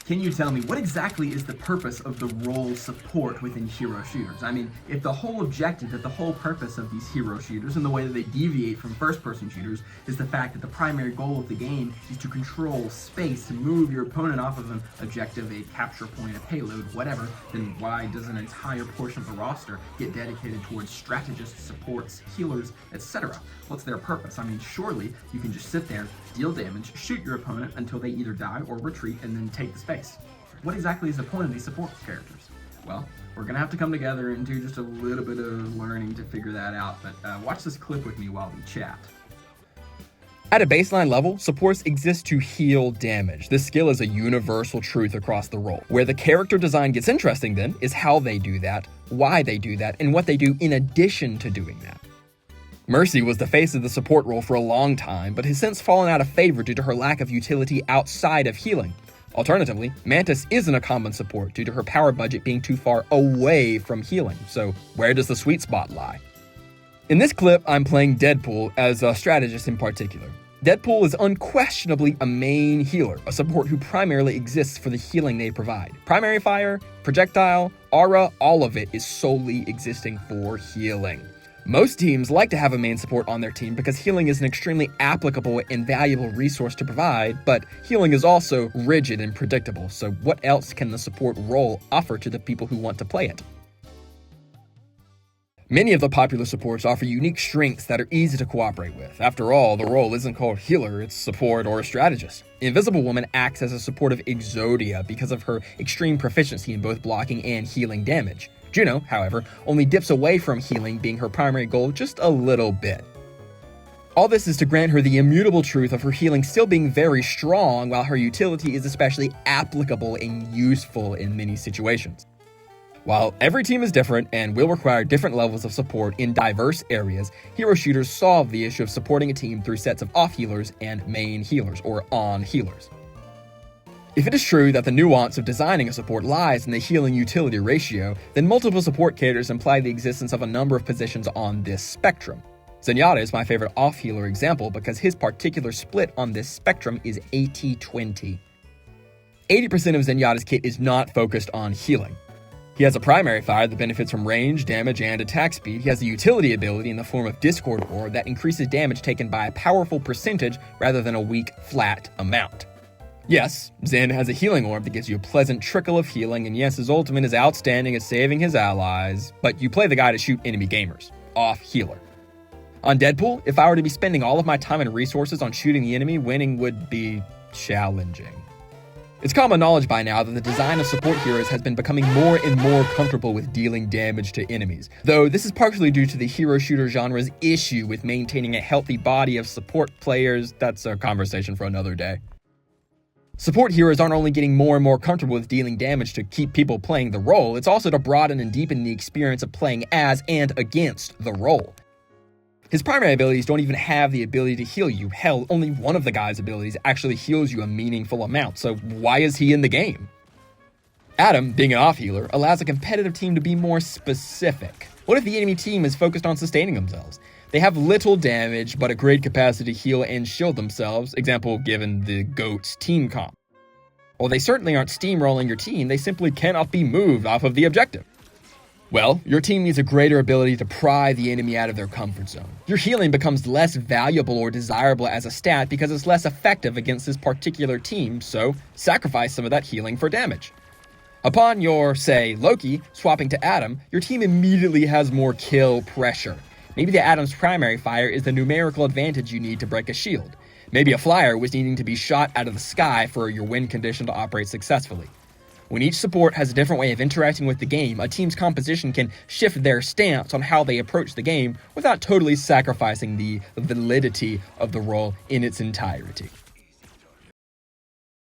Can you tell me what exactly is the purpose of the role support within hero shooters? I mean, if the whole objective, if the whole purpose of these hero shooters and the way that they deviate from first-person shooters is the fact that the primary goal of the game is to control space, to move your opponent off of an objective, a capture point, a payload, whatever, then why does an entire portion of the roster get dedicated towards strategists, supports, healers, etc.? What's their purpose? I mean, surely you can just sit there, deal damage, shoot your opponent until they either die or retreat, and then take the space. What exactly is the point of these support characters? Well, we're gonna have to come together and do just a little bit of learning to figure that out, but watch this clip with me while we chat. At a baseline level, supports exist to heal damage. This skill is a universal truth across the role. Where the character design gets interesting then is how they do that, why they do that, and what they do in addition to doing that. Mercy was the face of the support role for a long time, but has since fallen out of favor due to her lack of utility outside of healing. Alternatively, Mantis isn't a common support due to her power budget being too far away from healing, so where does the sweet spot lie? In this clip, I'm playing Deadpool as a strategist in particular. Deadpool is unquestionably a main healer, a support who primarily exists for the healing they provide. Primary fire, projectile, aura, all of it is solely existing for healing. Most teams like to have a main support on their team because healing is an extremely applicable and valuable resource to provide, but healing is also rigid and predictable, so what else can the support role offer to the people who want to play it? Many of the popular supports offer unique strengths that are easy to cooperate with. After all, the role isn't called healer, it's support or a strategist. Invisible Woman acts as a supportive Exodia because of her extreme proficiency in both blocking and healing damage. Juno, however, only dips away from healing being her primary goal just a little bit. All this is to grant her the immutable truth of her healing still being very strong, while her utility is especially applicable and useful in many situations. While every team is different and will require different levels of support in diverse areas, hero shooters solve the issue of supporting a team through sets of off healers and main healers, or on healers. If it is true that the nuance of designing a support lies in the healing-utility ratio, then multiple support characters imply the existence of a number of positions on this spectrum. Zenyatta is my favorite off-healer example because his particular split on this spectrum is 80-20. 80% of Zenyatta's kit is not focused on healing. He has a primary fire that benefits from range, damage, and attack speed. He has a utility ability in the form of Discord Orb that increases damage taken by a powerful percentage rather than a weak, flat amount. Yes, Zen has a healing orb that gives you a pleasant trickle of healing, and yes, his ultimate is outstanding at saving his allies, but you play the guy to shoot enemy gamers. Off healer. On Deadpool, if I were to be spending all of my time and resources on shooting the enemy, winning would be challenging. It's common knowledge by now that the design of support heroes has been becoming more and more comfortable with dealing damage to enemies, though this is partially due to the hero shooter genre's issue with maintaining a healthy body of support players. That's a conversation for another day. Support heroes aren't only getting more and more comfortable with dealing damage to keep people playing the role, it's also to broaden and deepen the experience of playing as and against the role. His primary abilities don't even have the ability to heal you. Hell, only one of the guy's abilities actually heals you a meaningful amount, so why is he in the game? Adam, being an off-healer, allows a competitive team to be more specific. What if the enemy team is focused on sustaining themselves? They have little damage, but a great capacity to heal and shield themselves, example given the GOAT's team comp. While they certainly aren't steamrolling your team, they simply cannot be moved off of the objective. Well, your team needs a greater ability to pry the enemy out of their comfort zone. Your healing becomes less valuable or desirable as a stat because it's less effective against this particular team, so sacrifice some of that healing for damage. Upon your, say, Loki, swapping to Adam, your team immediately has more kill pressure. Maybe the Atom's primary fire is the numerical advantage you need to break a shield. Maybe a flyer was needing to be shot out of the sky for your win condition to operate successfully. When each support has a different way of interacting with the game, a team's composition can shift their stance on how they approach the game without totally sacrificing the validity of the role in its entirety.